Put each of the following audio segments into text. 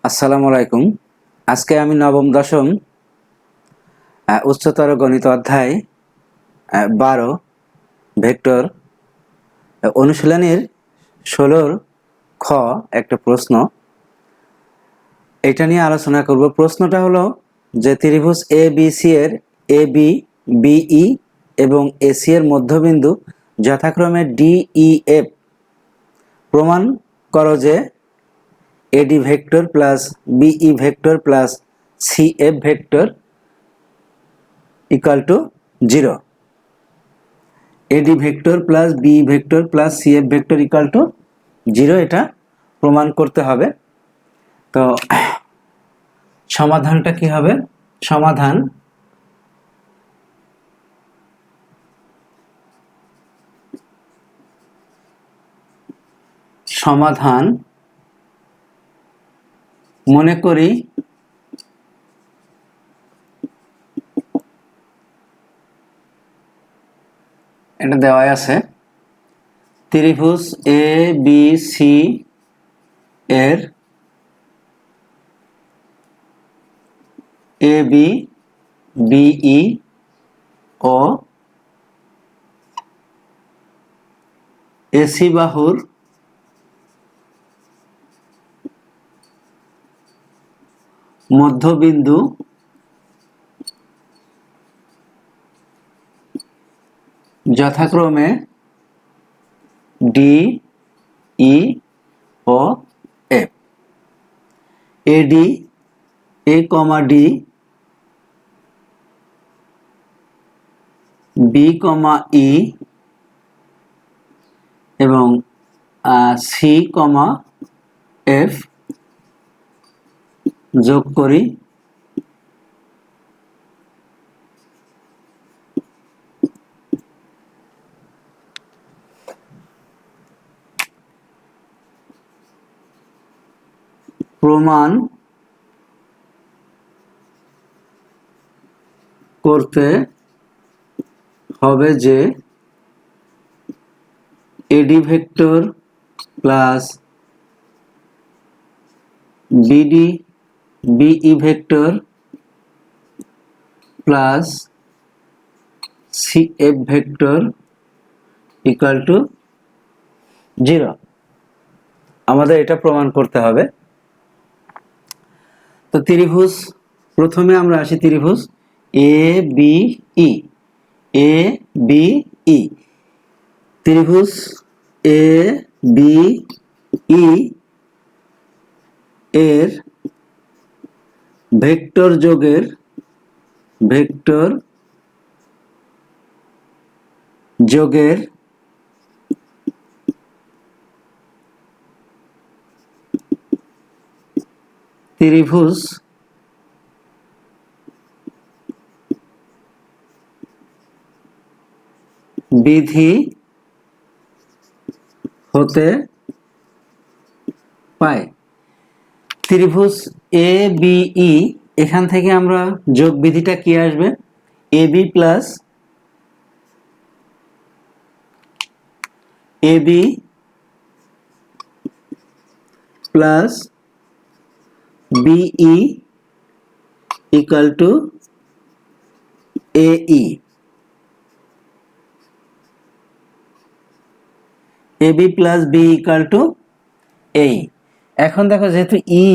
আসসালামু আলাইকুম। আজকে আমি নবম দশম উচ্চতর গণিত অধ্যায় 12 ভেক্টর অনুশীলনীর 16 খ একটা প্রশ্ন, এটা নিয়ে আলোচনা করব। প্রশ্নটা হলো যে ত্রিভুজ এ বি সি এর এ বি বিই এবং এসি এর মধ্যবিন্দু যথাক্রমে ডি ই এফ। প্রমাণ করো যে AD vector plus BE vector plus C F vector equal to 0। AD vector plus B vector plus C F vector equal to 0, এটা প্রমাণ করতে হবে। তো সমাধানটা কি হবে? সমাধান মনে করি এটা দেওয়া আছে, ত্রিভুজ এ বি সি এর A B BE O AC বাহুর মধ্যবিন্দু যথাক্রমে ডি ই ও এফ। এডি এ কমা ডি বি কমা ই এবং সি কমা এফ যোগ করি। প্রমাণ করতে হবে যে AD vector plus BD BE vector plus C F vector equal to 0। আমাদের এটা প্রমাণ করতে হবে। তো ত্রিভুজ, প্রথমে আমরা আসি ত্রিভুজ A B E. A B E ত্রিভুজ এ বি ই এর ভেক্টর যোগের ত্রিভুজ বিধি হতে পায়। ত্রিভুজ এ বি ই, এখান থেকে আমরা যোগ বিধিটা কি আসবে? A B plus A B plus BE equal to A E. A B plus B equal to A. এখন দেখো, যেহেতু ই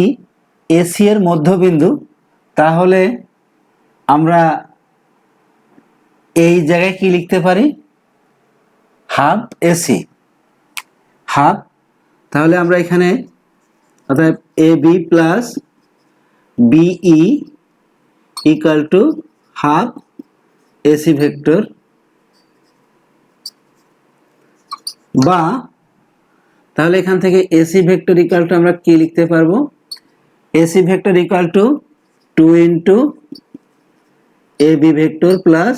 এসি এর মধ্যবিন্দু, তাহলে আমরা এই জায়গায় কি লিখতে পারি? Half AC, half. তাহলে আমরা এখানে অর্থাৎ A B plus BE equal to half AC vector, বা তাহলে এখান থেকে এসি ভেক্টর ইকুয়াল টু আমরা কি লিখতে পারবো? AC vector equal to 2 into A B vector plus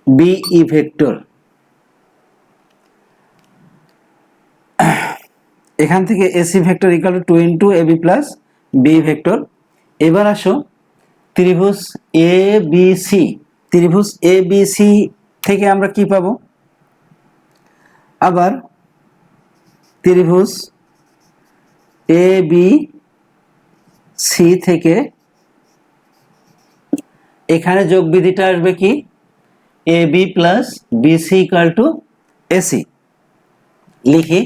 BE vector. এখান থেকে AC vector equal to 2 into A B plus B vector. এবার আসো ত্রিভুজ এ বি সি। ত্রিভুজ এ বি সি থেকে আমরা কি পাবো? আবার ত্রিভুজ এ বি সি থেকে এখানে যোগ বিধিটা আসবে কি A B plus BC equal to AC. লিখি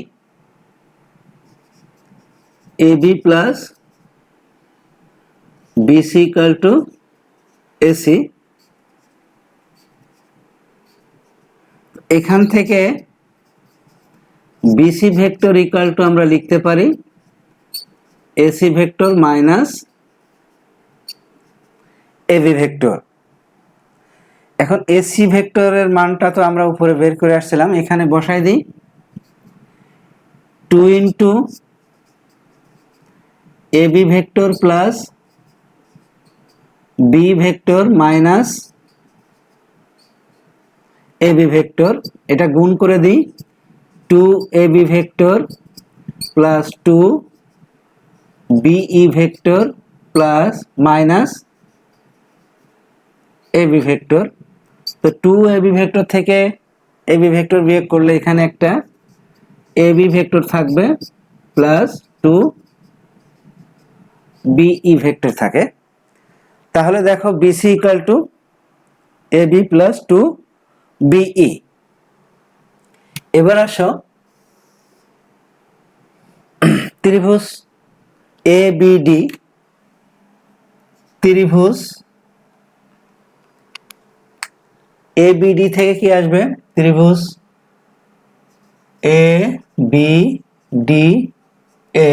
A B plus BC equal to AC. এখান থেকে বিসি ভেক্টর ইকুয়াল টু আমরা লিখতে পারি AC vector minus AB vector. এখন এসি ভেক্টরের মানটা তো আমরা উপরে বের করে আসছিলাম, এখানে বসাই দিই 2 into AB vector plus B vector minus AB vector, এটা গুণ করে দিই 2 AB vector plus 2 BE vector plus minus AB vector. তো 2 এবি ভেক্টর থেকে এবি ভেক্টর বিয়োগ করলে এখানে একটা এবি ভেক্টর থাকবে প্লাস 2 বিই ভেক্টর থাকে। তাহলে দেখো BC equal to AB plus 2 BE. এবার আসো ত্রিভুজ এবিডি, ত্রিভুজ এবিডি থেকে কি আসবে ত্রিভুজ A B D A,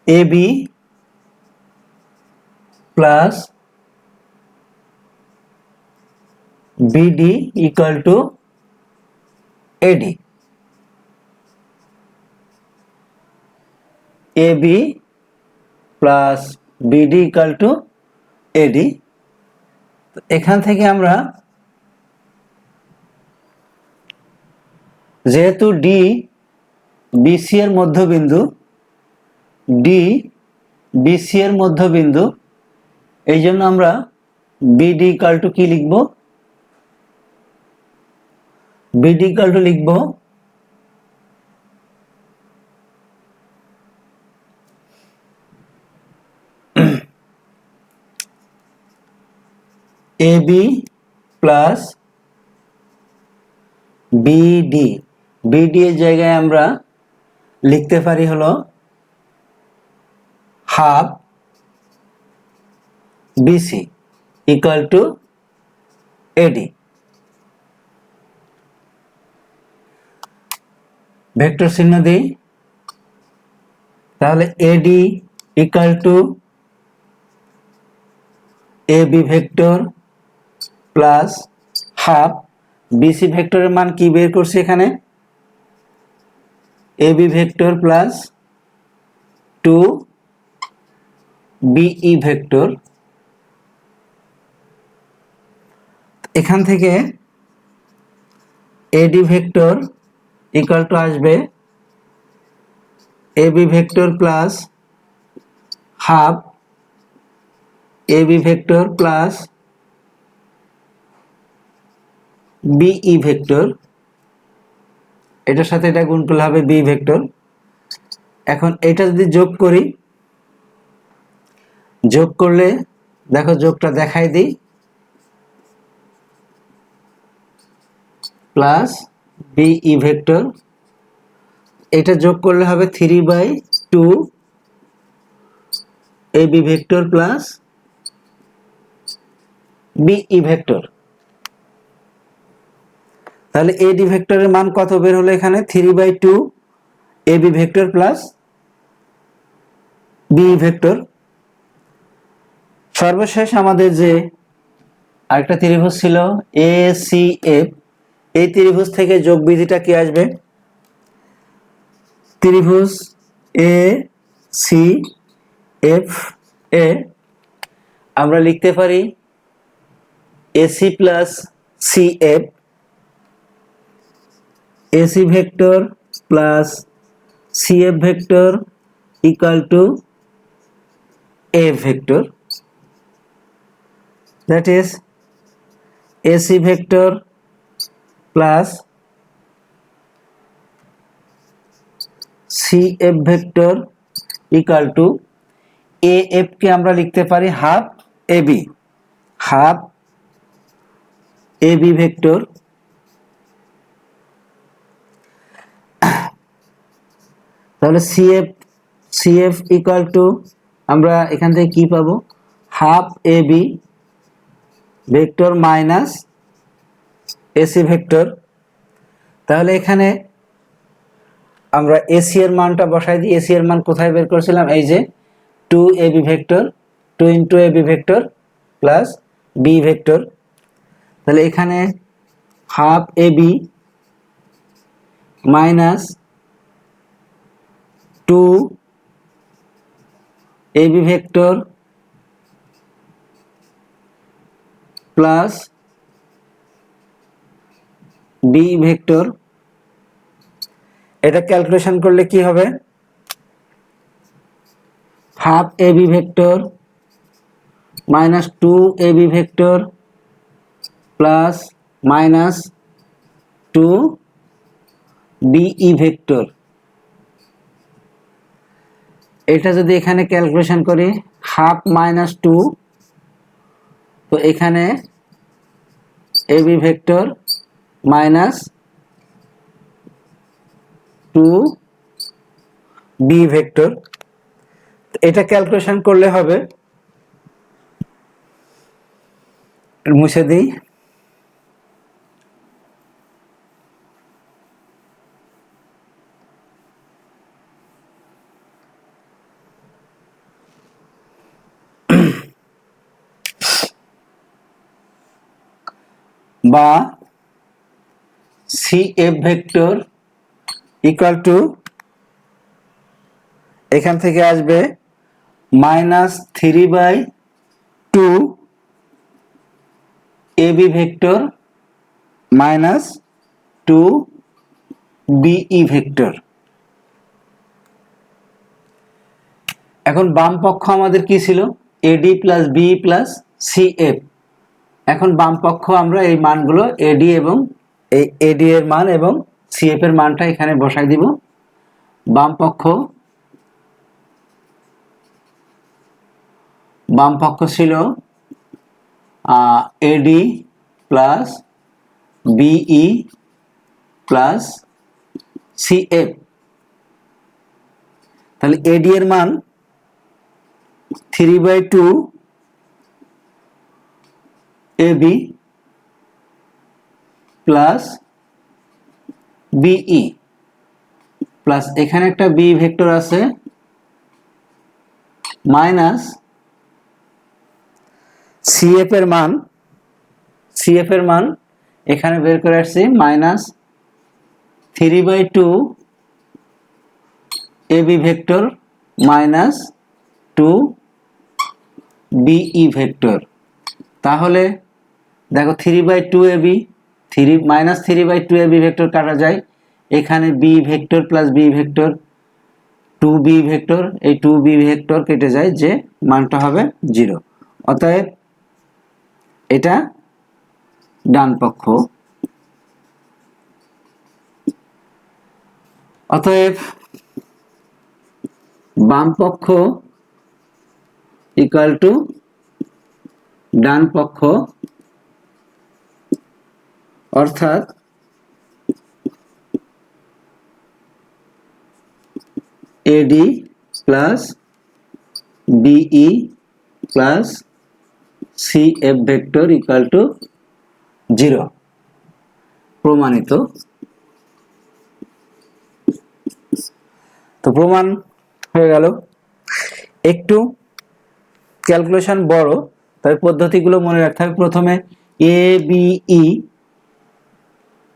AB plus BD equal to AD. AB plus BD equal to AD. এখান থেকে আমরা যেহেতু ডি বিসি এর মধ্যবিন্দু, ডি বিসি এর মধ্যবিন্দু, এই জন্য আমরা বিডি ইকুয়াল টু কি লিখব, বিডি ইকুয়াল টু লিখব এবি প্লাস বিডি। বিডি এর জায়গায় আমরা লিখতে পারি হলো half BC equal to AD. Vector চিহ্ন দিই, তাহলে AD equal to AB vector plus half BC ভেক্টরের মান কি বের করছি এখানে AB vector plus 2 BE vector. এখান থেকে এডি ভেক্টর ইকুয়াল টু আসবে AB vector plus half AB vector plus BE vector, এটার সাথে এটা গুণ করলে হবে বি ভেক্টর। এখন এটা যদি যোগ করি, যোগ করলে দেখো যোগটা দেখাই দিই প্লাস বিই ভেক্টর, এটা যোগ করলে হবে 3/2 AB vector plus BE vector. তাহলে এডি ভেক্টরের মান কত বের হলো এখানে 3/2 AB vector plus BE vector. সর্বশেষ আমাদের যে আরেকটা ত্রিভুজ ছিল এ সি এফ, এই ত্রিভুজ থেকে যোগ বিধিটা কি আসবে ত্রিভুজ এ সি এফ এ আমরা লিখতে পারি AC plus C F, AC vector plus C F vector equal to A vector, that is AC vector plus C C F vector equal to A F কে আমরা লিখতে পারি half A B, half A B vector তাহলে C F equal to আমরা এখান থেকে কি পাবো, half A B vector minus AC vector. তাহলে এখানে আমরা এসি এর মানটা বসাই দিই। এসি এর মান কোথায় বের করেছিলাম, এই যে 2 AB vector, 2 into AB vector plus B vector. তাহলে এখানে half AB minus 2 AB vector plus B vector, এটা ক্যালকুলেশন করলে কি হবে, half AB vector minus 2 AB vector plus minus 2 BE vector. এটা যদি এখানে ক্যালকুলেশন করি হাফ মাইনাস 2, তো এখানে AB vector minus 2 B vector. এটা ক্যালকুলেশন করলে হবে, মুছে দিই, বা C F vector equal to এখান থেকে আসবে -3/2 AB vector minus 2 BE vector. এখন বাম পক্ষ আমাদের কি ছিল, AD plus B plus C F. এখন বাম পক্ষ আমরা এই মানগুলো এডি এবং এই এডি এর মান এবং সিএফ এর মানটা এখানে বসাই দিব। বাম পক্ষ ছিল AD plus BE plus CF. তাহলে এডি এর মান 3/2 এবি প্লাস বিই প্লাস এখানে একটা বি ভেক্টর আছে মাইনাস সিএফ এর মান এখানে বের করে আসছি -3/2 AB vector minus 2 BE vector. তাহলে দেখো 3/2 এবি -3/2 এবি ভেক্টর কাটা যায়, এখানে B vector plus B vector 2 B vector, এই 2 বি ভেক্টর কেটে যায়, যে মানটা হবে 0। অতএব এটা ডান পক্ষ। অতএব বাম পক্ষ ইকুয়াল টু ডান পক্ষ, অর্থাৎ AD plus BE plus CF vector equal to 0 প্রমাণিত। তো প্রমাণ হয়ে গেল। একটু ক্যালকুলেশন বড়, তবে পদ্ধতিগুলো মনে রাখতে হবে। প্রথমে এ বিই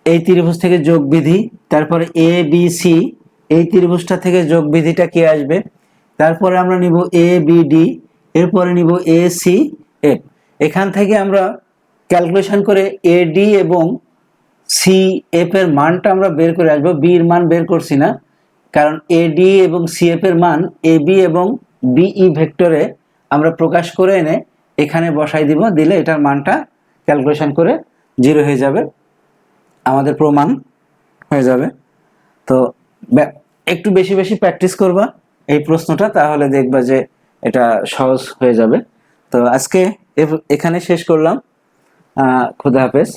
এই ত্রিভুজ থেকে যোগ বিধি, তারপরে এ বি সি এই ত্রিভুজটা থেকে যোগ বিধিটা কি আসবে, তারপরে আমরা নিব এ বি ডি, এরপরে নিব এ সি এফ। এখান থেকে আমরা ক্যালকুলেশন করে এ ডি এবং সি এফ এর মানটা আমরা বের করে আসবো। বি এর মান বের করছি না, কারণ এ ডি এবং সি এফ এর মান এ বি এবং বিই ভেক্টরে আমরা প্রকাশ করে এনে এখানে বসাই দিব, দিলে এটার মানটা ক্যালকুলেশন করে 0 হয়ে যাবে, আমাদের প্রমাণ হয়ে যাবে। তো একটু বেশি বেশি প্র্যাকটিস করবা এই প্রশ্নটা, তাহলে দেখবা যে এটা সহজ হয়ে যাবে। তো আজকে এখানে শেষ করলাম। খুদা হাফেজ।